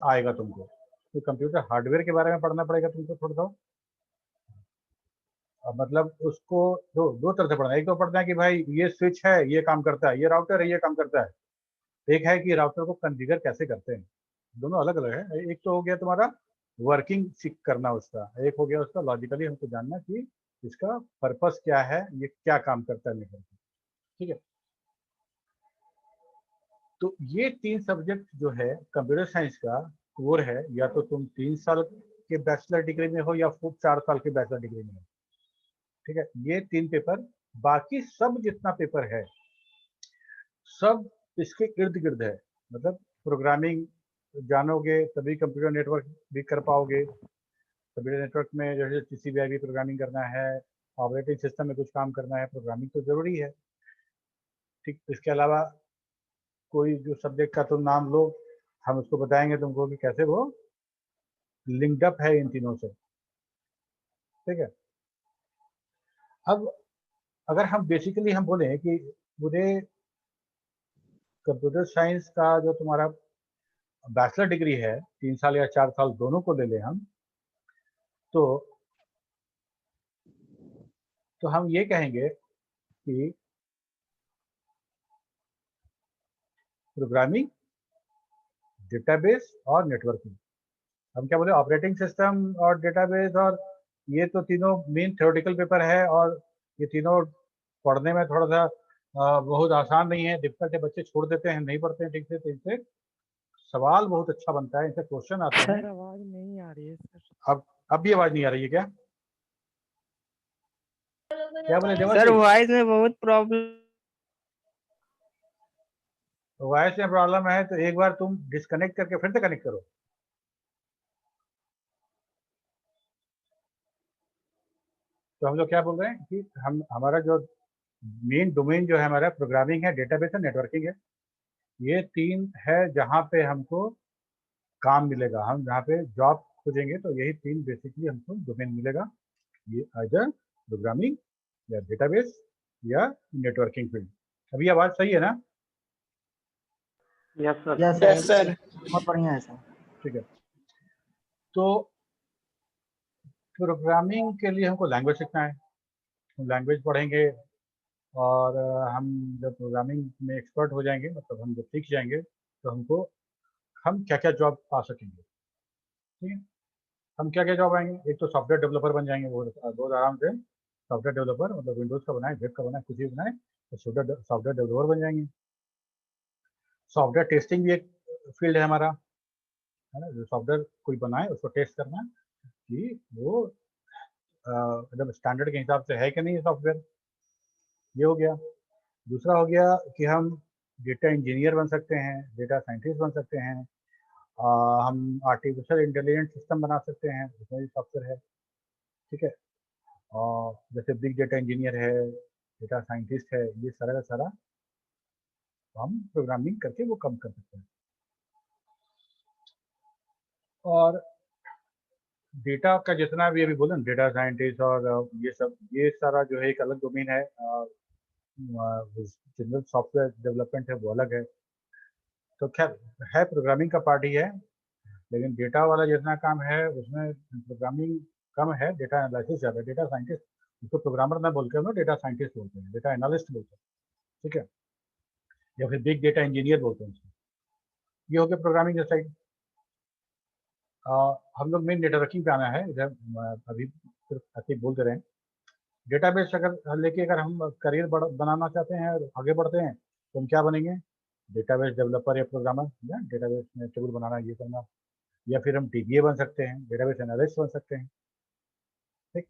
आएगा तुमको, तो कंप्यूटर हार्डवेयर के बारे में पढ़ना पड़ेगा तुमको थोड़ा सा। मतलब उसको दो दो तरह से पढ़ना है। एक तो पढ़ना है कि भाई ये स्विच है ये काम करता है, ये राउटर है ये काम करता है। एक है कि राउटर को कॉन्फ़िगर कैसे करते हैं। दोनों अलग अलग है। एक तो हो गया तुम्हारा वर्किंग सीख करना उसका, एक हो गया उसका लॉजिकली हमको जानना कि इसका पर्पस क्या है, ये क्या काम करता है नेटवर्क। ठीक है, तो ये तीन सब्जेक्ट जो है कंप्यूटर साइंस का कोर है, या तो तुम 3 साल के बैचलर डिग्री में हो या 4 साल के बैचलर डिग्री में हो। ठीक है, ये तीन पेपर, बाकी सब जितना पेपर है सब इसके इर्द गिर्द है। मतलब प्रोग्रामिंग जानोगे तभी कंप्यूटर नेटवर्क भी कर पाओगे। कंप्यूटर नेटवर्क में जैसे TCP/IP प्रोग्रामिंग करना है, ऑपरेटिंग सिस्टम में कुछ काम करना है, प्रोग्रामिंग तो जरूरी है। ठीक, इसके अलावा कोई जो सब्जेक्ट का तुम नाम लो, हम उसको बताएंगे तुमको कि कैसे वो लिंक्ड अप है इन तीनों से। ठीक है, अब अगर हम बेसिकली हम बोलें कि पूरे कंप्यूटर साइंस का जो तुम्हारा बैचलर डिग्री है 3 साल या 4 साल दोनों को ले लें हम, तो हम ये कहेंगे कि प्रोग्रामिंग, डेटाबेस और नेटवर्किंग। हम क्या बोले, ऑपरेटिंग सिस्टम और डेटाबेस, और ये तो तीनों मेन थ्योरेटिकल पेपर है, और ये तीनों पढ़ने में थोड़ा सा बहुत आसान नहीं है, डिफिकल्ट है। बच्चे छोड़ देते हैं, नहीं पढ़ते हैं ठीक से, तो इनसे सवाल बहुत अच्छा बनता है, इनसे क्वेश्चन आते हैं। सर आवाज नहीं आ रही है सर। अब भी आवाज नहीं आ रही है क्या? क्या बोले सर देवांशी? वॉइस में बहुत प्रॉब्लम। वॉइस में प्रॉब्लम है तो एक बार तुम डिस्कनेक्ट करके फिर से कनेक्ट करो। तो हम लोग क्या बोल रहे हैं कि हम हमारा जो मेन डोमेन जो है हमारा प्रोग्रामिंग है, डेटाबेस है, नेटवर्किंग है। ये तीन है जहाँ पे हमको काम मिलेगा, हम जहाँ पे जॉब खोजेंगे तो यही तीन बेसिकली हमको डोमेन मिलेगा। ये आइदर प्रोग्रामिंग या डेटाबेस या नेटवर्किंग फील्ड। अभी आवाज सही है ना? Yes sir. यस सर, बहुत बढ़िया है सर। ठीक है, तो प्रोग्रामिंग के लिए हमको लैंग्वेज सीखना है, हम लैंग्वेज पढ़ेंगे। और हम जब प्रोग्रामिंग में एक्सपर्ट हो जाएंगे, मतलब हम जब सीख जाएंगे, तो हमको हम क्या क्या जॉब पा सकेंगे। ठीक है, हम क्या क्या जॉब आएंगे, एक तो सॉफ्टवेयर डेवलपर बन जाएंगे बहुत आराम से। सॉफ्टवेयर डेवलपर मतलब विंडोज़ का बनाए, वेब का बनाए, कुछ भी बनाए, तो सॉफ्टवेयर डेवलपर बन जाएंगे। सॉफ्टवेयर टेस्टिंग भी एक फील्ड है हमारा, है ना, जो सॉफ्टवेयर कोई बनाए उसको टेस्ट करना कि वो मतलब स्टैंडर्ड के हिसाब से है कि नहीं सॉफ्टवेयर। ये हो गया। दूसरा हो गया कि हम डेटा इंजीनियर बन सकते हैं, डेटा साइंटिस्ट बन सकते हैं। हम आर्टिफिशियल इंटेलिजेंस सिस्टम बना सकते हैं, उसमें भी सॉफ्टवेयर है। ठीक है, और जैसे बिग डेटा इंजीनियर है, डेटा साइंटिस्ट है, ये सारा का सारा हम प्रोग्रामिंग करके वो कम कर सकते हैं। और डेटा का जितना भी अभी बोले डेटा साइंटिस्ट और ये सब, ये सारा जो है एक अलग डोमेन है। जनरल सॉफ्टवेयर डेवलपमेंट है वो अलग है। तो खैर है, प्रोग्रामिंग का पार्ट ही है, लेकिन डेटा वाला जितना काम है उसमें प्रोग्रामिंग कम है, डेटा एनालिसिस ज़्यादा है। डेटा साइंटिस्ट, उसको प्रोग्रामर ना बोल के हम लोग डेटा साइंटिस्ट बोलते हैं, डेटा एनालिस्ट बोलते हैं। ठीक है, या फिर बिग डेटा इंजीनियर बोलते हैं उसको। ये हो गया प्रोग्रामिंग का साइड। हम लोग मेन नेटवर्किंग पे आना है इधर। अभी सिर्फ ऐसे ही बोलते रहे। डेटाबेस अगर लेके अगर हम करियर बनाना चाहते हैं और आगे बढ़ते हैं, तो हम क्या बनेंगे, डेटाबेस डेवलपर या प्रोग्रामर, या डेटाबेस में टेबल बनाना, ये करना। या फिर हम DBA बन सकते हैं, डेटाबेस एनालिस्ट बन सकते हैं। ठीक,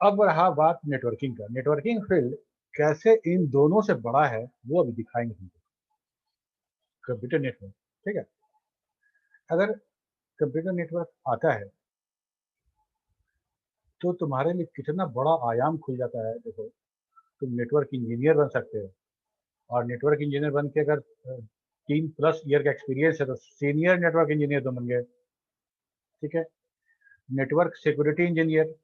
अब रहा बात नेटवर्किंग का। नेटवर्किंग फील्ड कैसे इन दोनों से बड़ा है वो अभी दिखाएंगे तुमको, कंप्यूटर नेटवर्क। ठीक है, अगर कंप्यूटर नेटवर्क आता है तो तुम्हारे लिए कितना बड़ा आयाम खुल जाता है। देखो, तुम नेटवर्क इंजीनियर बन सकते हो, और नेटवर्क इंजीनियर बन के अगर 3+ ईयर का एक्सपीरियंस है तो सीनियर नेटवर्क इंजीनियर तुम बन गए। ठीक है, network security engineer,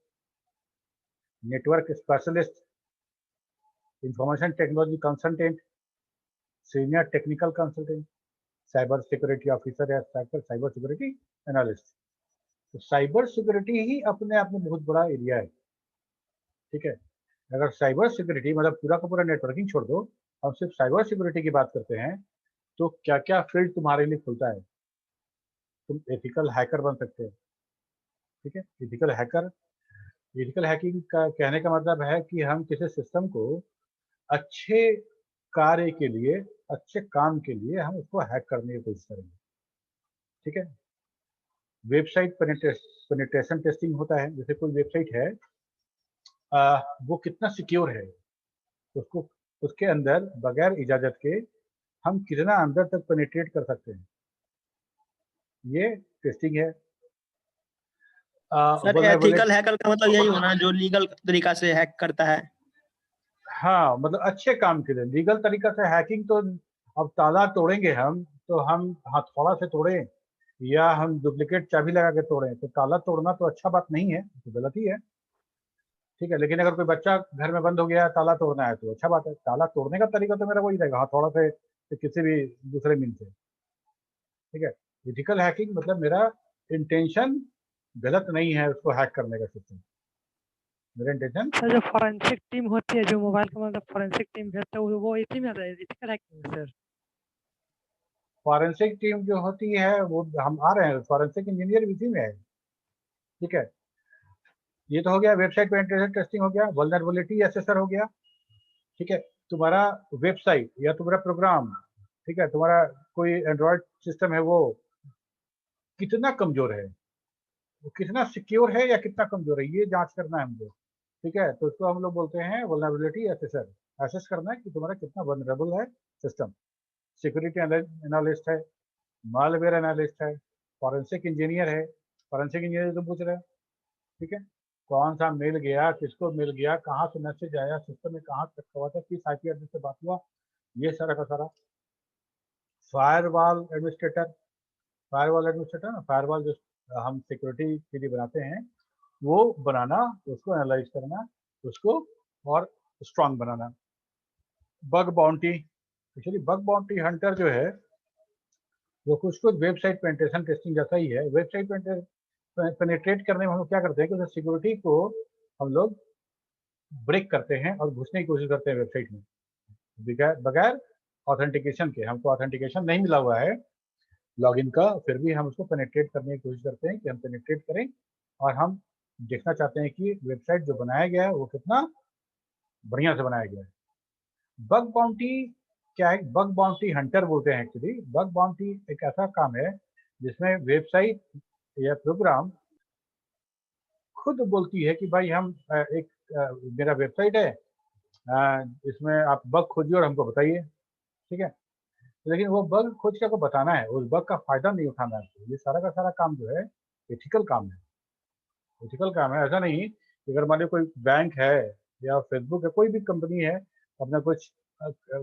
network specialist, information technology consultant, senior technical consultant, cyber security officer या साइबर सिक्योरिटी एनालिस्ट। तो साइबर सिक्योरिटी ही अपने आप में बहुत बड़ा एरिया है, ठीक है। अगर साइबर सिक्योरिटी मतलब पूरा का पूरा नेटवर्किंग छोड़ दो, हम सिर्फ साइबर सिक्योरिटी की बात करते हैं, तो क्या क्या फील्ड तुम्हारे लिए खुलता है। तुम एथिकल हैकर बन सकते हो, ठीक है। एथिकल हैकिंग का कहने का मतलब है कि हम किसी सिस्टम को अच्छे कार्य के लिए, अच्छे काम के लिए हम उसको हैक करने की कोशिश करेंगे, ठीक है। वेबसाइट पेनिट्रेशन टेस्टिंग होता है। जैसे कोई वेबसाइट है, वो कितना सिक्योर है, उसको उसके अंदर बगैर इजाजत के हम कितना अंदर तक पेनिट्रेट कर सकते हैं, ये टेस्टिंग है। सर एथिकल हैकर का मतलब यही होना जो लीगल तरीका से हैक करता है। हाँ, मतलब अच्छे काम के लिए लीगल तरीका से हैकिंग। तो अब ताला तोड़ेंगे हम, तो हम हथौड़ा से तोड़ें या हम डुप्लीकेट चाबी लगा के तोड़ें, तो ताला तोड़ना तो अच्छा बात नहीं है, तो गलत ही है, ठीक है। लेकिन अगर कोई बच्चा घर में बंद हो गया है, ताला तोड़ना है, तो अच्छा बात है। ताला तोड़ने का तरीका तो मेरा वही रहेगा, हथौड़ा से किसी भी दूसरे मीन से, ठीक है। एथिकल हैकिंग मतलब मेरा इंटेंशन गलत नहीं है उसको हैक करने का सिस्टम, मेरा इंटेंशन। सर जो फॉरेंसिक टीम होती है, जो मोबाइल का मतलब फॉरेंसिक टीम भेजता है, वो इसी में आता है ethical hacking sir. Forensic team जो होती है वो हम आ रहे हैं, फॉरेंसिक इंजीनियर भी इसी में है, ठीक है। ये तो हो गया वेबसाइट पेनिट्रेशन टेस्टिंग, हो गया वल्नरेबिलिटी असेसर हो गया, ठीक है। तुम्हारा वेबसाइट या तुम्हारा प्रोग्राम, ठीक है, तुम्हारा कोई एंड्रॉयड सिस्टम है, वो कितना कमजोर है, वो कितना सिक्योर है या कितना कमजोर है, ये जांच करना है हमको, ठीक है। तो इसको हम लोग बोलते हैं वल्नरेबिलिटी असेसर। असेस करना है कि तुम्हारा कितना वल्नरेबल है सिस्टम। सिक्योरिटी एनालिस्ट है, मालवेयर एनालिस्ट है, फॉरेंसिक इंजीनियर है। फॉरेंसिक इंजीनियर तो पूछ रहे हैं, ठीक है, कौन सा मेल गया, किसको मेल गया, कहाँ से मैसेज आया, सिस्टम में कहाँ तक हुआ था, किस आईपी एड्रेस से बात हुआ, ये सारा का सारा। फायरवॉल एडमिनिस्ट्रेटर, ना, फायरवॉल जो हम सिक्योरिटी के लिए बनाते हैं, वो बनाना, उसको एनालाइज करना, उसको और स्ट्रांग बनाना। Bug bounty, actually bug bounty hunter जो है वो कुछ वेबसाइट पेनिट्रेशन टेस्टिंग जैसा ही है। वेबसाइट पेनिट्रेट करने में हम लोग क्या करते हैं कि सिक्योरिटी को हम लोग ब्रेक करते हैं और घुसने की कोशिश करते हैं वेबसाइट में बगैर ऑथेंटिकेशन के। हमको ऑथेंटिकेशन नहीं मिला हुआ है लॉगिन का, फिर भी हम उसको पेनिट्रेट करने की कोशिश करते हैं कि हम पेनिट्रेट करें, और हम देखना चाहते हैं कि वेबसाइट जो बनाया गया है वो कितना बढ़िया से बनाया गया है। बग बाउंटी क्या है? बग बाउंटी हंटर बोलते हैं एक्चुअली। बग बाउंटी एक ऐसा काम है जिसमें वेबसाइट या प्रोग्राम खुद बोलती है कि भाई हम मेरा वेबसाइट है, इसमें आप बग खोजिए और हमको बताइए, ठीक है। लेकिन वो बग खोज के आपको बताना है, उस बग का फायदा नहीं उठाना है। ये सारा का सारा काम जो है एथिकल काम है। एथिकल काम है, ऐसा नहीं कि अगर मान लो कोई बैंक है या फेसबुक है, कोई भी कंपनी है, अपना कुछ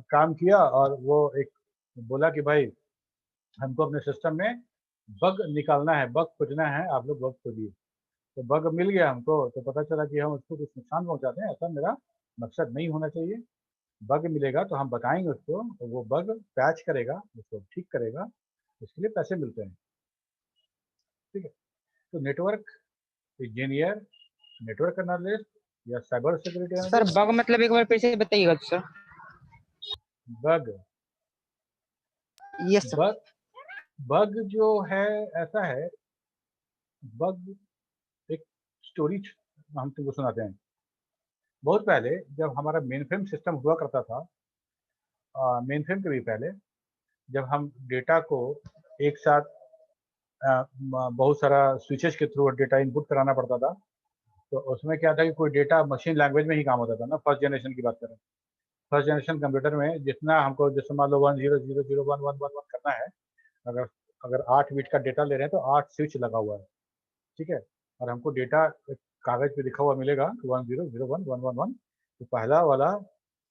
काम किया और वो एक बोला कि भाई हमको अपने सिस्टम में बग निकालना है, बग खोजना है, आप लोग बग खोजिए। तो बग मिल गया हमको, तो पता चला कि हम उसको कुछ नुकसान पहुंचाते हैं, ऐसा मेरा मकसद नहीं होना चाहिए। बग मिलेगा तो हम बताएंगे उसको, तो वो बग पैच करेगा, उसको ठीक करेगा, इसके लिए पैसे मिलते हैं, ठीक है। तो नेटवर्क इंजीनियर, नेटवर्क एनालिस्ट या cyber security sir analyst. Bug मतलब एक बार फिर से बताइएगा sir. Bug, yes sir. Bug bug जो है ऐसा है, बग एक स्टोरी हम तुमको सुनाते हैं। बहुत पहले जब हमारा मेन फ्रेम सिस्टम हुआ करता था, मेन फ्रेम के भी पहले, जब हम डेटा को एक साथ बहुत सारा स्विचेस के थ्रू डेटा इनपुट कराना पड़ता था, तो उसमें क्या था कि कोई डेटा मशीन लैंग्वेज में ही काम होता था ना। फर्स्ट जनरेशन की बात करें, फर्स्ट जनरेशन कंप्यूटर में जितना हमको, जैसे मान लो 10001111 करना है, अगर अगर 8 बिट का डेटा ले रहे हैं तो 8 स्विच लगा हुआ है, ठीक है। और हमको डेटा कागज पे लिखा हुआ मिलेगा 10011111, तो पहला वाला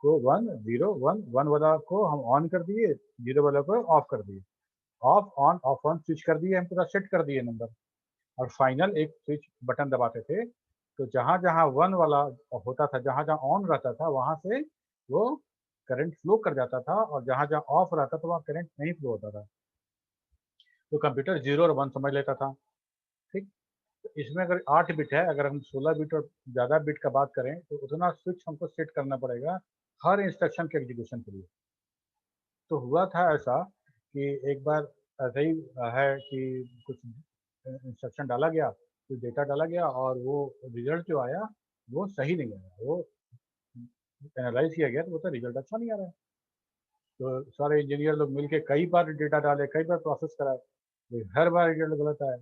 को 1011 वाला को हम ऑन कर दिए, 0 वाला को ऑफ कर दिए, ऑफ ऑन स्विच कर दिए, हम पूरा सेट कर दिए नंबर। और फाइनल एक स्विच बटन दबाते थे, तो जहाँ जहाँ 1 वाला होता था, जहाँ जहाँ ऑन रहता था, वहाँ से वो करंट फ्लो कर जाता था, और जहाँ जहाँ ऑफ रहता था वहाँ करंट नहीं फ्लो होता था। तो कंप्यूटर 0 और 1 समझ लेता था। ठीक, तो इसमें अगर 8 बिट है, अगर हम 16 बिट और ज़्यादा बिट का बात करें तो उतना स्विच हमको सेट करना पड़ेगा हर इंस्ट्रक्शन के एग्जीक्यूशन के लिए। तो हुआ था ऐसा कि एक बार ऐसा ही है कि कुछ इंस्ट्रक्शन डाला गया, कुछ डेटा डाला गया और वो रिजल्ट जो आया वो सही नहीं आया, वो एनालाइज किया गया तो वो तो रिजल्ट अच्छा नहीं आ रहा है। तो सारे इंजीनियर लोग मिलके कई बार डेटा डाले, कई बार प्रोसेस कराए, लेकिन हर बार रिजल्ट गलत आया।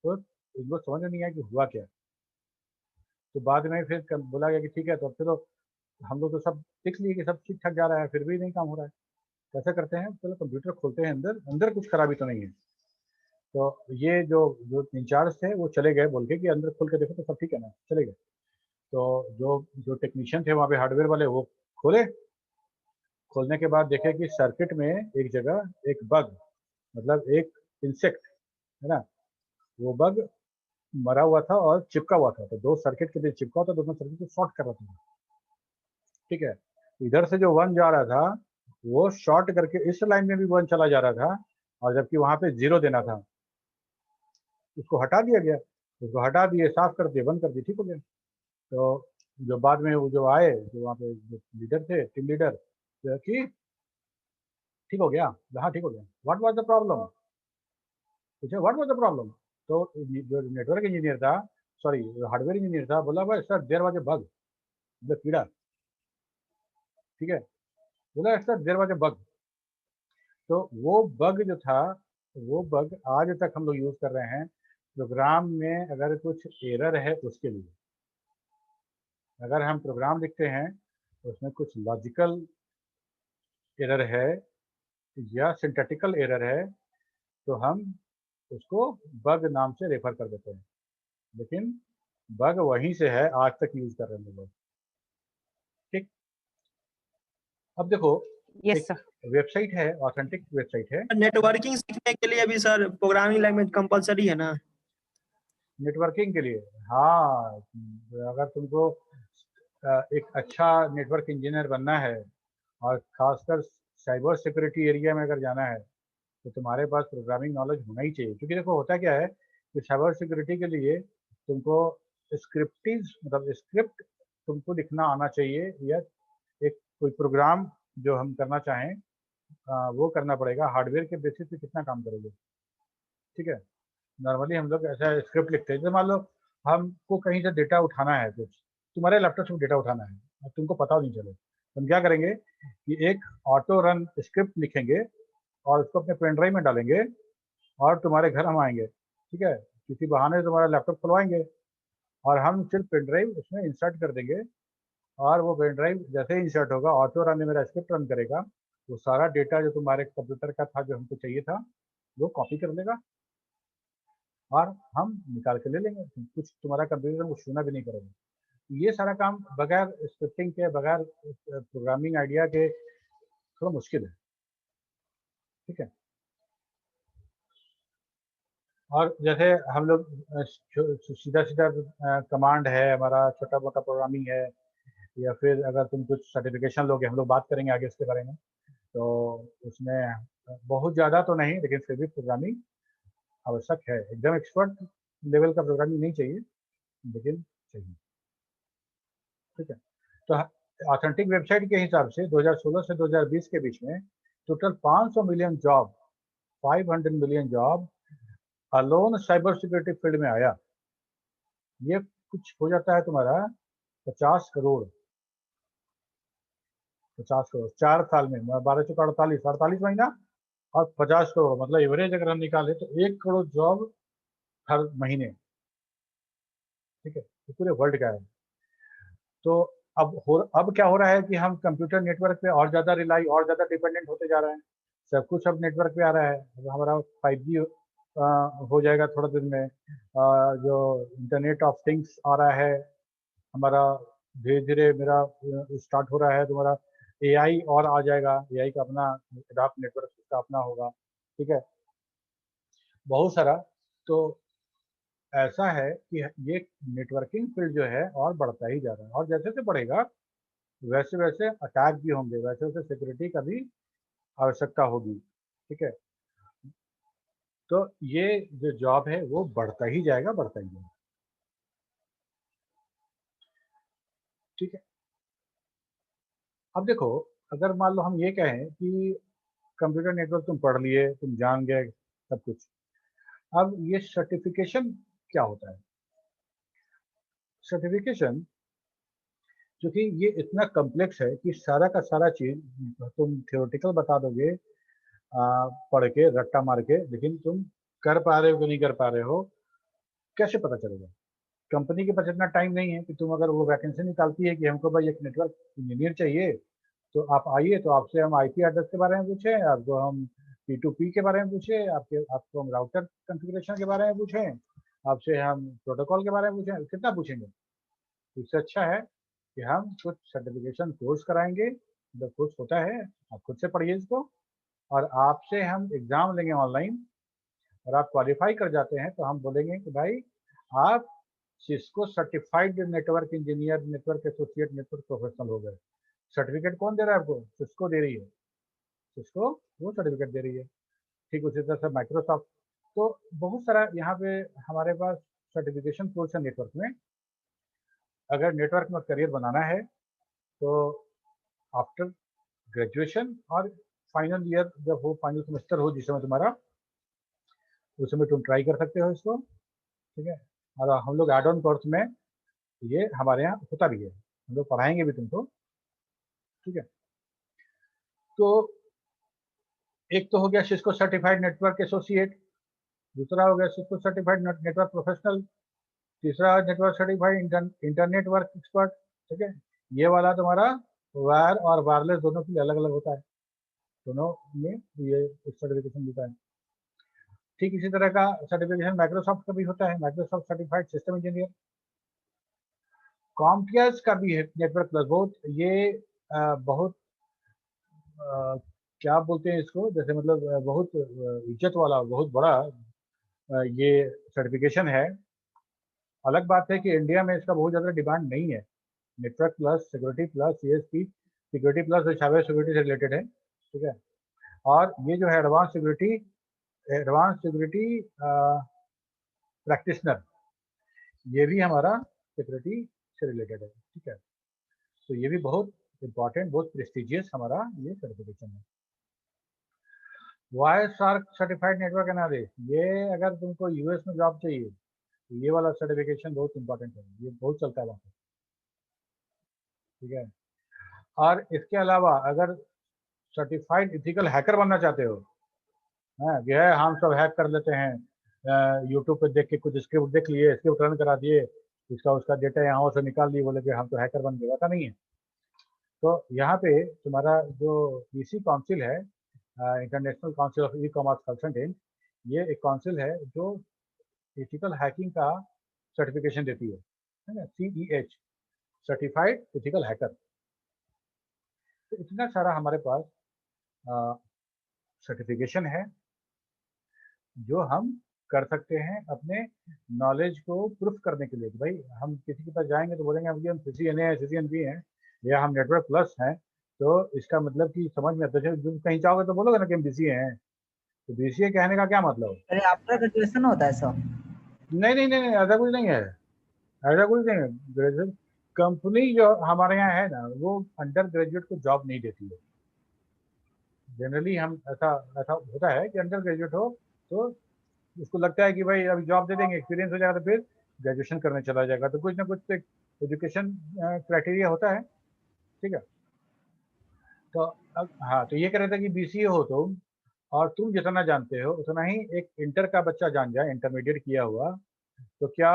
तो इनको समझ में नहीं आया कि हुआ क्या। तो बाद में फिर बोला गया कि ठीक है, तो अब चलो हम लोग तो सब देख लिए कि सब ठीक ठाक जा रहा है, फिर भी नहीं काम हो रहा है। कैसे करते हैं, चलो कंप्यूटर खोलते हैं, अंदर अंदर कुछ खराबी तो नहीं है। तो ये जो जो इंचार्ज थे वो चले गए बोल के कि अंदर खोल के देखो तो सब ठीक है ना, चले गए। तो जो जो टेक्नीशियन थे वहाँ पे हार्डवेयर वाले, वो खोले, खोलने के बाद देखे कि सर्किट में एक जगह एक बग, मतलब एक इंसेक्ट है ना, वो बग मरा हुआ था और चिपका हुआ था। तो दो सर्किट के बीच चिपका हुआ था, दोनों सर्किट को शॉर्ट कर रहा था। ठीक है, इधर से जो 1 जा रहा था वो शॉर्ट करके इस लाइन में भी 1 चला जा रहा था, और जबकि वहाँ पे 0 देना था। उसको हटा दिया गया, उसको हटा दिए, साफ कर दिए, बंद कर दिए, ठीक हो गया। तो जो बाद में वो जो आए, जो वहाँ पे जो लीडर थे, टीम लीडर, जो कि ठीक हो गया, हाँ ठीक हो गया, व्हाट वाज द प्रॉब्लम, पूछे व्हाट वाज द प्रॉब्लम। तो जो नेटवर्क इंजीनियर था, सॉरी हार्डवेयर इंजीनियर था, बोला भाई sir there was a bug, मतलब कीड़ा। ठीक है, बोला sir there was a bug. तो वो बग जो था, वो बग आज तक हम लोग यूज कर रहे हैं प्रोग्राम में। अगर कुछ एरर है उसके लिए, अगर हम प्रोग्राम लिखते हैं तो उसमें कुछ लॉजिकल एरर है या सिंटैटिकल एरर है, तो हम उसको बग नाम से रेफर कर देते हैं, लेकिन बग वहीं से है, आज तक यूज कर रहे हैं लोग। ठीक, अब देखो यस एक सर। वेबसाइट है, ऑथेंटिक वेबसाइट है। नेटवर्किंग सीखने के लिए भी सर प्रोग्रामिंग लैंग्वेज कंपलसरी है ना? नेटवर्किंग के लिए, हाँ, अगर तुमको एक अच्छा नेटवर्क इंजीनियर बनना है और खासकर साइबर सिक्योरिटी एरिया में अगर जाना है, तो तुम्हारे पास प्रोग्रामिंग नॉलेज होना ही चाहिए। क्योंकि देखो होता क्या है कि साइबर सिक्योरिटी के लिए तुमको स्क्रिप्टीज, मतलब स्क्रिप्ट तुमको लिखना आना चाहिए, या एक कोई प्रोग्राम जो हम करना चाहें वो करना पड़ेगा। हार्डवेयर के बेसिस पे कितना काम करोगे। ठीक है, नॉर्मली हम लोग ऐसा स्क्रिप्ट लिखते हैं, जैसे मान लो हमको कहीं से डेटा उठाना है, कुछ तुम्हारे लैपटॉप से डेटा उठाना है और तुमको पता नहीं चले, तो हम क्या करेंगे कि एक ऑटो रन स्क्रिप्ट लिखेंगे और उसको अपने पेन ड्राइव में डालेंगे और तुम्हारे घर हम आएंगे। ठीक है, किसी बहाने तुम्हारा लैपटॉप खुलवाएंगे और हम सिर्फ पेन ड्राइव उसमें इंसर्ट कर देंगे, और वो पेन ड्राइव जैसे ही इंसर्ट होगा, ऑटो रन में मेरा स्क्रिप्ट रन करेगा, वो सारा डेटा जो तुम्हारे कंप्यूटर का था, जो हमको चाहिए था, वो कॉपी कर लेगा और हम निकाल के ले लेंगे। कुछ तुम्हारा कंप्यूटर को छूना भी नहीं करेगा। ये सारा काम बगैर स्क्रिप्टिंग के, बगैर प्रोग्रामिंग आइडिया के थोड़ा मुश्किल है। ठीक है, और जैसे हम लोग सीधा सीधा कमांड है हमारा, छोटा मोटा प्रोग्रामिंग है, या फिर अगर तुम कुछ सर्टिफिकेशन लोगे, हम लोग बात करेंगे आगे इसके बारे में, तो उसमें बहुत ज़्यादा तो नहीं, लेकिन फिर भी प्रोग्रामिंग आवश्यक है। एकदम एक्सपर्ट लेवल का प्रोग्रामिंग नहीं चाहिए, लेकिन चाहिए। ठीक है, तो ऑथेंटिक वेबसाइट के हिसाब से 2016 से 2020 के बीच में total 500 million job, 500 million job alone cyber security field में आया। ये कुछ हो जाता है तुम्हारा 50 करोड़, 50 करोड़ 4 साल में, 12 चौका 48, 48 महीना और 50 करोड़, मतलब एवरेज अगर हम निकालें तो 1 करोड़ जॉब हर महीने। ठीक है, तो पूरे वर्ल्ड का है। तो अब क्या हो रहा है कि हम कंप्यूटर नेटवर्क पे और ज़्यादा रिलाई, और ज़्यादा डिपेंडेंट होते जा रहे हैं। सब कुछ अब नेटवर्क पे आ रहा है। अब हमारा 5G हो जाएगा थोड़ा दिन में, जो इंटरनेट ऑफ थिंग्स आ रहा है हमारा, धीरे धीरे मेरा स्टार्ट हो रहा है। तुम्हारा AI और आ जाएगा, AI का अपना एडॉप्ट नेटवर्क उसका अपना होगा। ठीक है, बहुत सारा। तो ऐसा है कि ये नेटवर्किंग फील्ड जो है और बढ़ता ही जा रहा है, और जैसे जैसे बढ़ेगा वैसे वैसे अटैक भी होंगे, वैसे वैसे सिक्योरिटी का भी आवश्यकता होगी। ठीक है, तो ये जो जॉब है वो बढ़ता ही जाएगा, बढ़ता ही जाएगा। ठीक है। अब देखो, अगर मान लो हम ये कहें कि कंप्यूटर नेटवर्क तुम पढ़ लिए, तुम जान गए सब कुछ, अब ये सर्टिफिकेशन क्या होता है? सर्टिफिकेशन क्योंकि ये इतना कॉम्प्लेक्स है कि सारा का सारा चीज तुम थियोरेटिकल बता दोगे पढ़ के रट्टा मार के, लेकिन तुम कर पा रहे हो कि नहीं कर पा रहे हो कैसे पता चलेगा? कंपनी के पास इतना टाइम नहीं है कि तुम अगर वो वैकेंसी निकालती है कि हमको भाई एक नेटवर्क इंजीनियर चाहिए, तो आप आइए, तो आपसे हम आईपी एड्रेस के बारे में पूछें, आपको हम P2P के बारे में पूछें, आपको हम राउटर कॉन्फ़िगरेशन के बारे में पूछें, आपसे हम प्रोटोकॉल के बारे में पूछें, कितना पूछेंगे? इससे अच्छा है कि हम कुछ सर्टिफिकेशन कोर्स कराएंगे। जो कोर्स होता है आप खुद से पढ़िए इसको, और आपसे हम एग्ज़ाम लेंगे ऑनलाइन, और आप क्वालिफाई कर जाते हैं तो हम बोलेंगे कि भाई आप Cisco certified network engineer, network associate, network professional हो गए। सर्टिफिकेट कौन दे रहा है आपको? सिस्को दे रही है। सिस्को वो सर्टिफिकेट दे रही है। ठीक उसी तरह से माइक्रोसॉफ्ट। तो बहुत सारा यहाँ पे हमारे पास सर्टिफिकेशन कोर्स है नेटवर्क में। अगर नेटवर्क में करियर बनाना है तो आफ्टर ग्रेजुएशन और फाइनल ईयर जब हो, फाइनल सेमेस्टर हो जिस समय तुम्हारा, उस समय तुम ट्राई कर सकते हो इसको। ठीक है। और हम लोग एड ऑन कोर्स में ये हमारे यहाँ होता भी है, हम लोग पढ़ाएंगे भी तुमको। ठीक है। तो एक तो हो गया सिस्को सर्टिफाइड नेटवर्क एसोसिएट, दूसरा हो गया सिस्को सर्टिफाइड नेटवर्क प्रोफेशनल, तीसरा network certified internet work expert. ठीक है। ये वाला तुम्हारा वायर और वायरलेस दोनों के लिए अलग अलग होता है, दोनों में ये सर्टिफिकेशन देता है। ठीक इसी तरह का सर्टिफिकेशन माइक्रोसॉफ्ट का भी होता है, माइक्रोसॉफ्ट सर्टिफाइड सिस्टम इंजीनियर। कॉम्पियस का भी है नेटवर्क प्लस, बहुत ये बहुत क्या बोलते हैं इसको, जैसे मतलब बहुत इज्जत वाला, बहुत बड़ा ये सर्टिफिकेशन है। अलग बात है कि इंडिया में इसका बहुत ज़्यादा डिमांड नहीं है। Network plus security plus CSP, security plus cyber security से रिलेटेड है। ठीक है। और ये जो है एडवांस सिक्योरिटी प्रैक्टिशनर, ये भी हमारा सिक्योरिटी से रिलेटेड है। ठीक है। तो ये भी बहुत इंपॉर्टेंट, बहुत प्रेस्टिजियस हमारा ये सर्टिफिकेशन है। Wireshark certified network analyst, ये अगर तुमको यूएस में जॉब चाहिए तो ये वाला सर्टिफिकेशन बहुत इंपॉर्टेंट है, ये बहुत चलता है वहाँ पे। ठीक है। और इसके अलावा अगर सर्टिफाइड इथिकल हैकर बनना चाहते हो, हाँ ये है हम सब हैक कर लेते हैं, यूट्यूब पे देख के कुछ स्क्रिप्ट देख लिए, स्क्रिप्ट रन करा दिए, इसका उसका डेटा यहाँ से निकाल लिए, बोले कि हम तो हैकर बन गए, ऐसा नहीं है। तो यहाँ पे तुम्हारा जो ईसी काउंसिल है, international council of e commerce consultant, ये एक काउंसिल है जो एथिकल हैकिंग का सर्टिफिकेशन देती है ना, CEH, सर्टिफाइड एथिकल हैकर। तो इतना सारा हमारे पास सर्टिफिकेशन है जो हम कर सकते हैं अपने नॉलेज को प्रूफ करने के लिए। भाई हम किसी के पास जाएंगे तो बोलेंगे हम CCNA है, CCNP हैं, या हम नेटवर्क प्लस हैं, तो इसका मतलब कि समझ में आता है। जब कहीं जाओगे तो बोलोगे ना कि हम BCA हैं, तो BCA कहने का क्या मतलब? अरे आपका ग्रेजुएशन होता है सब? नहीं नहीं नहीं, ऐसा कुछ नहीं है, ऐसा कुछ नहीं है। ग्रेजुएट कंपनी जो हमारे यहाँ है ना, वो अंडर ग्रेजुएट को जॉब नहीं देती है। जनरली हम ऐसा ऐसा होता है कि अंडर ग्रेजुएट हो तो उसको लगता है कि भाई अभी जॉब दे देंगे, एक्सपीरियंस हो जाएगा तो फिर ग्रेजुएशन करने चला जाएगा। तो कुछ ना कुछ तो एजुकेशन क्राइटेरिया होता है। ठीक है। तो हाँ, तो ये कह रहे थे कि BCA हो तुम, और तुम जितना जानते हो उतना ही एक इंटर का बच्चा जान जाए, इंटरमीडिएट किया हुआ, तो क्या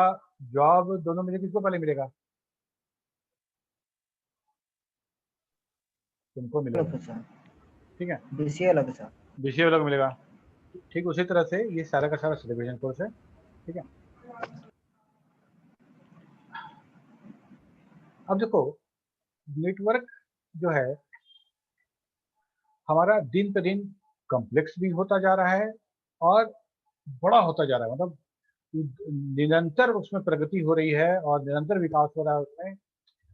जॉब दोनों में से किसको पहले मिलेगा? तुमको मिलेगा। ठीक है। BCA अलग है सर। BCA वाला को मिलेगा। ठीक उसी तरह से ये सारा का सारा सर्टिफिकेशन कोर्स है। ठीक है। अब देखो, नेटवर्क जो है हमारा दिन पे दिन कॉम्प्लेक्स भी होता जा रहा है और बड़ा होता जा रहा है, मतलब निरंतर उसमें प्रगति हो रही है और निरंतर विकास हो रहा है। उसमें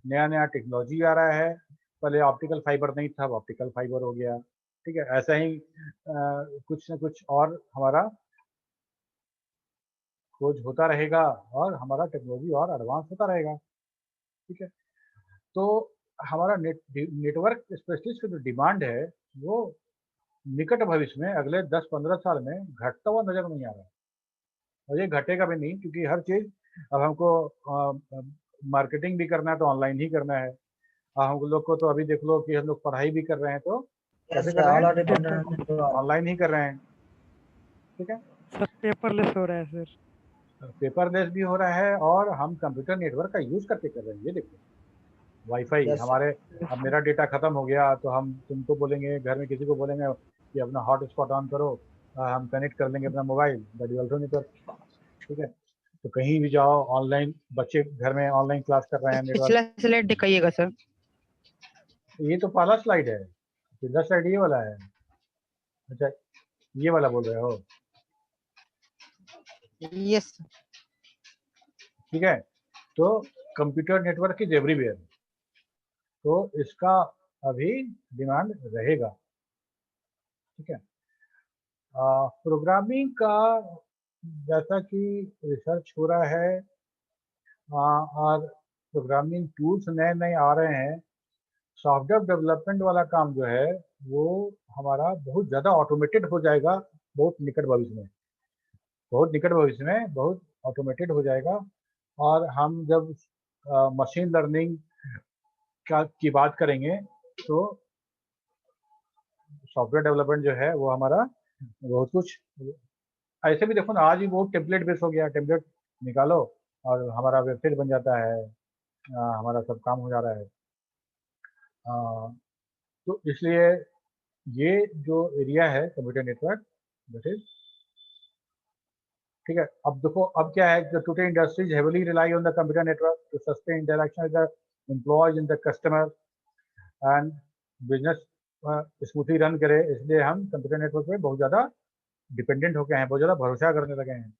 नया नया टेक्नोलॉजी आ रहा है। पहले ऑप्टिकल फाइबर नहीं था, अब ऑप्टिकल फाइबर हो गया। ठीक है। ऐसा ही कुछ न कुछ और हमारा खोज होता रहेगा और हमारा टेक्नोलॉजी और एडवांस होता रहेगा। ठीक है, तो हमारा नेटवर्क स्पेशलिस्ट की जो डिमांड है वो निकट भविष्य में अगले 10-15 साल में घटता हुआ नजर नहीं आ रहा है, और ये घटेगा भी नहीं, क्योंकि हर चीज़ अब हमको मार्केटिंग भी करना है तो ऑनलाइन ही करना है। हम लोग को तो अभी देख लो कि हम लोग पढ़ाई भी कर रहे हैं तो Yes, कैसे sir. कर रहे All are हैं, dependent on the ऑनलाइन ही कर रहे हैं। ठीक है, सब पेपरलेस हो रहा है सर। पेपरलेस भी हो रहा है और हम कंप्यूटर नेटवर्क का यूज करके कर रहे हैं। ये देखो वाईफाई Yes, sir. हमारे, अब मेरा डेटा खत्म हो गया तो हम तुमको बोलेंगे, घर में किसी को बोलेंगे कि अपना हॉटस्पॉट ऑन करो, हम कनेक्ट कर लेंगे अपना mobile, that is also network. ठीक है, तो कहीं भी जाओ ऑनलाइन, बच्चे घर में ऑनलाइन क्लास कर रहे हैं, नेटवर्क। पिछला स्लाइड दिखाइएगा सर। ये तो पहला स्लाइड है, पिछला स्लाइड ये वाला है। अच्छा, ये वाला बोल रहे हो? यस। ठीक है, तो कंप्यूटर नेटवर्क इज एवरीवेयर, तो इसका अभी डिमांड रहेगा। ठीक है, प्रोग्रामिंग का जैसा कि रिसर्च हो रहा है और प्रोग्रामिंग टूल्स नए नए आ रहे हैं, सॉफ्टवेयर डेवलपमेंट वाला काम जो है वो हमारा बहुत ज़्यादा ऑटोमेटेड हो जाएगा, बहुत निकट भविष्य में, बहुत निकट भविष्य में बहुत ऑटोमेटेड हो जाएगा। और हम जब मशीन लर्निंग की बात करेंगे तो सॉफ्टवेयर डेवलपमेंट जो है वो हमारा बहुत कुछ ऐसे भी देखो ना, आज ही बहुत टेम्पलेट बेस हो गया, टेम्पलेट निकालो और हमारा वेबसाइट बन जाता है, हमारा सब काम हो जा रहा है। तो इसलिए ये जो एरिया है कंप्यूटर नेटवर्क, दैट इज ठीक है। अब देखो अब क्या है, the today industries heavily rely on the computer network to sustain interaction with the employees and the customer and business smoothly run करे, इसलिए हम कंप्यूटर नेटवर्क पे बहुत ज़्यादा डिपेंडेंट हो गए हैं, बहुत ज़्यादा भरोसा करने लगे हैं।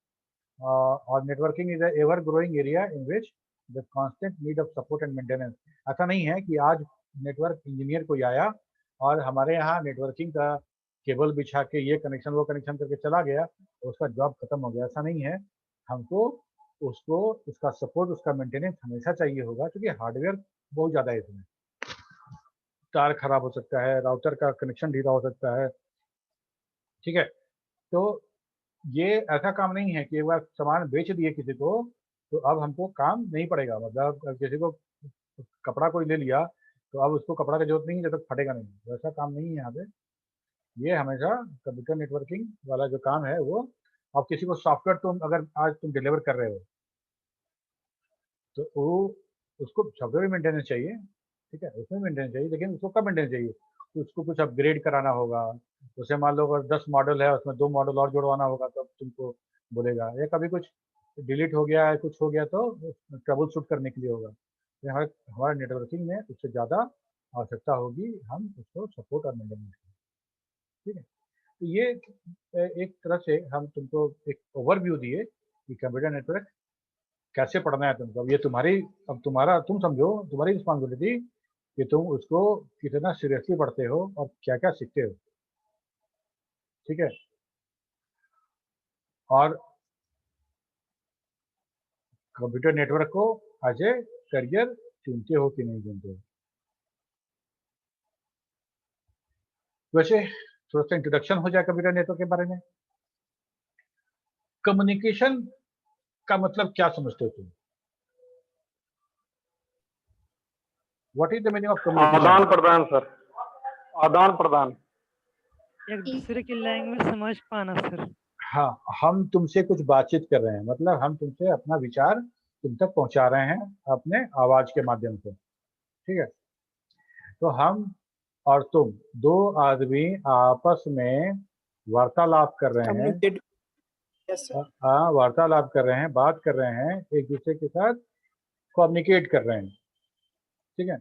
और networking is ever growing area in which the constant need of support and maintenance. ऐसा नहीं है कि आज नेटवर्क इंजीनियर कोई आया और हमारे यहाँ नेटवर्किंग का केबल बिछा के ये कनेक्शन वो कनेक्शन करके चला गया और उसका जॉब खत्म हो गया, ऐसा नहीं है। हमको उसको उसका सपोर्ट, उसका मेंटेनेंस हमेशा चाहिए होगा, क्योंकि हार्डवेयर बहुत ज़्यादा है, इसमें तार खराब हो सकता है, राउटर का कनेक्शन ढीला हो सकता है। ठीक है, तो ये ऐसा काम नहीं है कि एक बार सामान बेच दिए किसी को तो अब हमको काम नहीं पड़ेगा, मतलब किसी को कपड़ा कोई ले लिया तो अब उसको कपड़ा की जरूरत नहीं है जब तक फटेगा नहीं, वैसा काम नहीं है यहाँ पे। ये हमेशा कंप्यूटर नेटवर्किंग वाला जो काम है वो, अब किसी को सॉफ्टवेयर तुम अगर आज तुम डिलीवर कर रहे हो तो वो उसको सॉफ्टवेयर भी मेंटेनेंस चाहिए। ठीक है, उसमें मेंटेनेंस चाहिए, लेकिन उसको कब मेंटेनेंस चाहिए, उसको कुछ अपग्रेड कराना होगा। उसे मान लो अगर 10 मॉडल है उसमें 2 मॉडल और जुड़वाना होगा तब तुमको बोलेगा, या कभी कुछ डिलीट हो गया है, कुछ हो गया तो ट्रबल शूट करने के लिए होगा। तो हमारा नेटवर्किंग में उससे ज़्यादा आवश्यकता होगी, हम उसको सपोर्ट और मेंटेनेंस। ठीक है, तो ये एक तरह से हम तुमको एक ओवरव्यू दिए कि कंप्यूटर नेटवर्क कैसे पढ़ना है तुमको। अब ये तुम्हारी, अब तुम्हारा, तुम समझो तुम्हारी रिस्पॉन्सिबिलिटी कि तुम उसको कितना सीरियसली पढ़ते हो और क्या क्या सीखते हो। ठीक है, और कंप्यूटर नेटवर्क को एज ए करियर चुनते हो कि नहीं चुनते हो। वैसे थोड़ा सा इंट्रोडक्शन हो जाए कंप्यूटर नेटवर्क के बारे में। कम्युनिकेशन का मतलब क्या समझते हो तुम? What is the meaning of communication? आदान प्रदान सर, आदान प्रदान। एक दूसरे की लैंग्वेज समझ पाना सर। हाँ, हम तुमसे कुछ बातचीत कर रहे हैं, मतलब हम तुमसे अपना विचार तुम तक पहुंचा रहे हैं अपने आवाज के माध्यम से। ठीक है, तो हम और तुम दो आदमी आपस में वार्तालाप कर रहे हैं, वार्तालाप कर रहे हैं, बात कर रहे हैं, एक दूसरे के साथ कम्युनिकेट कर रहे हैं। ठीक है,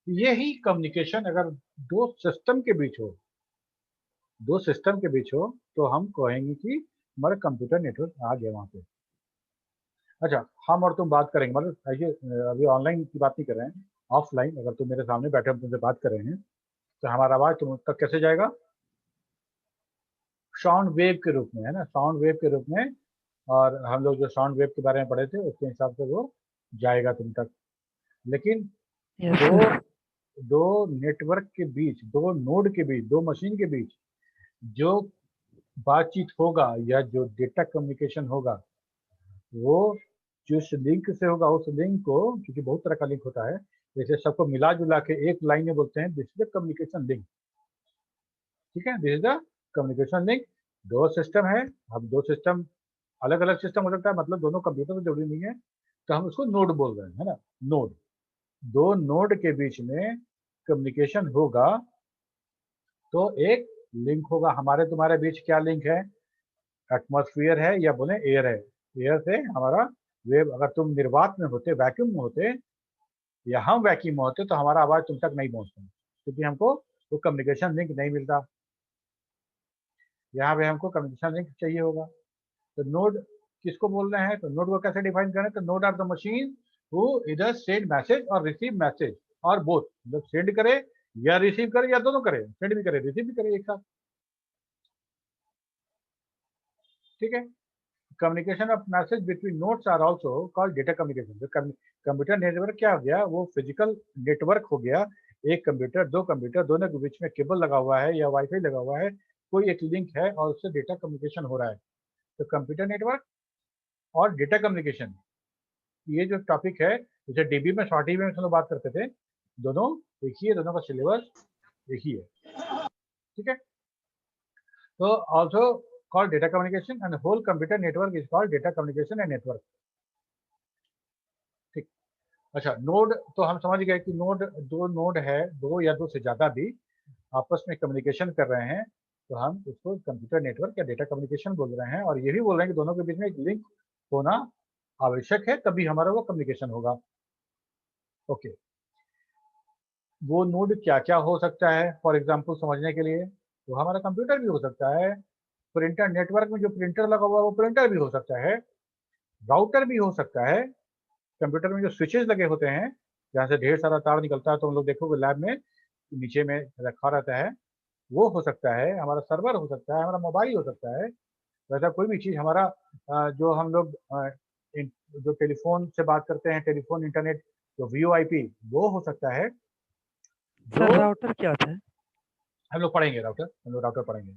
यही कम्युनिकेशन अगर दो सिस्टम के बीच हो, दो सिस्टम के बीच हो तो हम कहेंगे कि हमारा कंप्यूटर नेटवर्क आ गया वहाँ पे। अच्छा, हम और तुम बात करेंगे, मतलब ऐसे अभी ऑनलाइन की बात नहीं कर रहे हैं, ऑफलाइन अगर तुम मेरे सामने बैठे हम तुमसे बात कर रहे हैं तो हमारा आवाज़ तुम तक कैसे जाएगा? साउंड वेव के रूप में, है ना, साउंड वेव के रूप में और हम लोग जो साउंड वेव के बारे में पढ़े थे उसके हिसाब से वो जाएगा तुम तक। लेकिन यस दो सर। दो नेटवर्क के बीच, दो नोड के बीच, दो मशीन के बीच जो बातचीत होगा या जो डेटा कम्युनिकेशन होगा वो जिस लिंक से होगा, उस लिंक को, क्योंकि बहुत तरह का लिंक होता है, जैसे सबको मिला जुला के एक लाइन में बोलते हैं this is the communication link. ठीक है, this is the communication link. दो सिस्टम है, अब दो सिस्टम अलग अलग सिस्टम हो सकता है, मतलब दोनों कंप्यूटर से जरूरी नहीं है, तो हम उसको नोड बोल रहे हैं, है ना, नोड। दो नोड के बीच में कम्युनिकेशन होगा तो एक लिंक होगा। हमारे तुम्हारे बीच क्या लिंक है? एटमॉस्फेयर है या बोले एयर है। एयर से हमारा वेव, अगर तुम निर्वात में होते, वैक्यूम में होते, या हम वैक्यूम में होते तो हमारा आवाज तुम तक नहीं पहुंचता, क्योंकि हमको वो कम्युनिकेशन लिंक नहीं मिलता। यहाँ पे हमको कम्युनिकेशन लिंक चाहिए होगा। तो नोड किसको बोल रहे हैं? तो नोड को कैसे डिफाइन करें? तो node are the machine who इधर सेंड मैसेज और रिसीव मैसेज, और बोथ, मतलब सेंड करे या रिसीव करे या दोनों करे, सेंड भी करे रिसीव भी करे एक साथ। ठीक है, communication of message between nodes are also called data communication. Computer network क्या हो गया? वो फिजिकल नेटवर्क हो गया। एक कंप्यूटर, दो कंप्यूटर, दोनों के बीच में केबल लगा हुआ है या वाईफाई लगा हुआ है, कोई एक लिंक है और उससे डेटा कम्युनिकेशन हो रहा है। तो कंप्यूटर नेटवर्क और डेटा कम्युनिकेशन, ये जो टॉपिक है, जैसे डीबी में शॉर्ट में हम लोग बात करते थे, दोनों एक ही है, दोनों का सिलेबस एक ही है। ठीक है, तो also called data communication and whole computer network is called data communication and network। ठीक, अच्छा, नोड तो हम समझ गए कि नोड, दो नोड है, दो या दो से ज्यादा भी आपस में कम्युनिकेशन कर रहे हैं, तो हम उसको कंप्यूटर नेटवर्क या डेटा कम्युनिकेशन बोल रहे हैं। और ये भी बोल रहे हैं कि दोनों के बीच में एक लिंक होना आवश्यक है, तभी हमारा वो कम्युनिकेशन होगा। ओके, वो नोड क्या क्या हो सकता है? फॉर एग्जाम्पल समझने के लिए, तो हमारा कंप्यूटर भी हो सकता है, प्रिंटर, नेटवर्क में जो प्रिंटर लगा हुआ है वो प्रिंटर भी हो सकता है, राउटर भी हो सकता है, कंप्यूटर में जो स्विचेस लगे होते हैं जहाँ से ढेर सारा तार निकलता है, तो हम लोग देखोगे लैब में नीचे में रखा रहता है, वो हो सकता है, हमारा सर्वर हो सकता है, हमारा मोबाइल हो सकता है। वैसा कोई भी चीज़ हमारा जो हम लोग जो टेलीफोन से बात करते हैं, टेलीफोन इंटरनेट, जो VoIP, वो हो सकता है। सर जो राउटर क्या होता है? हम लोग पढ़ेंगे राउटर, हम लोग राउटर पढ़ेंगे।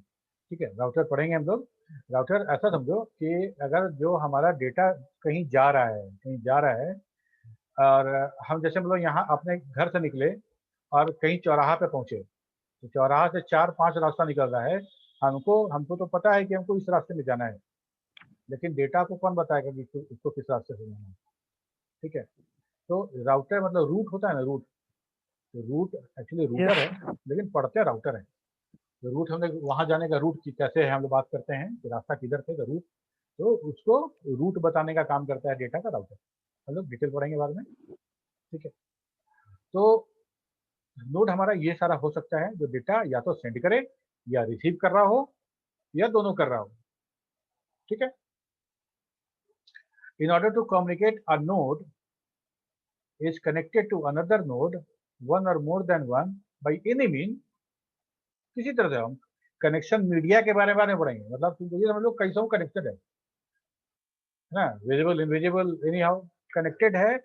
ठीक है, राउटर पढ़ेंगे हम लोग। राउटर ऐसा समझो कि अगर जो हमारा डेटा कहीं जा रहा है, कहीं जा रहा है, और हम जैसे हम लोग यहाँ अपने घर से निकले और कहीं चौराहा पे पहुंचे, तो चौराहा से 4-5 रास्ता निकल रहा है, हमको तो पता है कि हमको इस रास्ते में जाना है, लेकिन डेटा को कौन बताएगा कि इसको किस रास्ते से जाना है? ठीक है, तो राउटर मतलब रूट होता है ना, रूट। तो रूट एक्चुअली रूटर है, यस लेकिन पढ़ते राउटर है। तो रूट, हमने वहाँ जाने का रूट की कैसे है हम लोग बात करते हैं कि रास्ता किधर से, तो रूट, तो उसको रूट बताने का काम करता है डेटा का राउटर। हम लोग डिटेल पढ़ेंगे बाद में। ठीक है, तो नोड हमारा ये सारा हो सकता है जो डेटा या तो सेंड करे या रिसीव कर रहा हो या दोनों कर रहा हो। ठीक है, in order to communicate a node is connected to another node, one or more than one, by any mean। किसी तरह से हम कनेक्शन मीडिया के बारे में पढ़ेंगे, मतलब तुम ये समझ लो कैसे कनेक्टेड है ना, visible invisible any how connected है।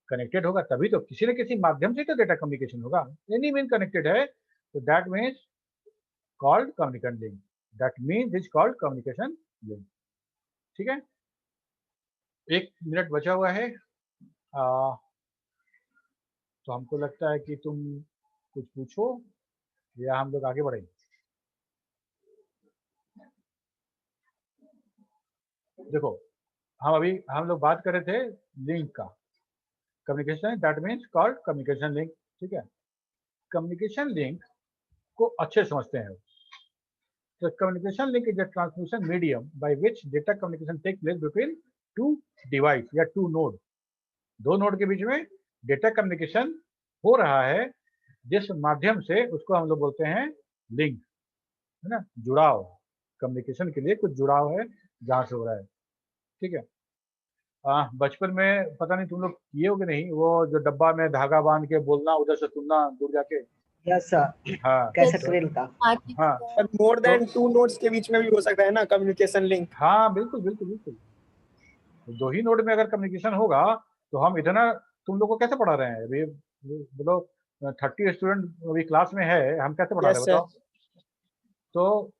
कनेक्टेड होगा तभी तो किसी न किसी माध्यम से तो डेटा कम्युनिकेशन होगा। एनी मीन कनेक्टेड है, तो that means called communication link, that means is called communication link. ठीक है, 1 मिनट बचा हुआ है, तो हमको लगता है कि तुम कुछ पूछो या हम लोग आगे बढ़ेंगे। देखो, हम लोग बात कर रहे थे लिंक का, communication, that means called communication link. ठीक है, कम्युनिकेशन लिंक को अच्छे समझते हैं। तो communication link is a transmission medium by which data communication take place between two device या टू नोड। दो नोड के बीच में डेटा कम्युनिकेशन हो रहा है, जिस माध्यम से उसको हम लोग बोलते हैं लिंक, है ना, जुड़ाव। कम्युनिकेशन के लिए कुछ जुड़ाव है जहाँ से हो रहा है। ठीक है, बचपन में पता नहीं तुम लोग किए हो कि नहीं, वो जो डब्बा में धागा बांध के बोलना, उधर से सुनना दूर जाके। यस सर, हाँ, कैसेट रेल का। हाँ मोर देन 2 नोड्स के बीच में भी हो सकता है ना कम्युनिकेशन लिंक। हाँ, बिल्कुल बिल्कुल बिल्कुल। दो ही नोड में अगर कम्युनिकेशन होगा तो हम इतना तुम लोग को कैसे पढ़ा रहे हैं अभी? मतलब 30 स्टूडेंट अभी क्लास में है, हम कैसे पढ़ा यस रहे हैं सर। बताओ? तो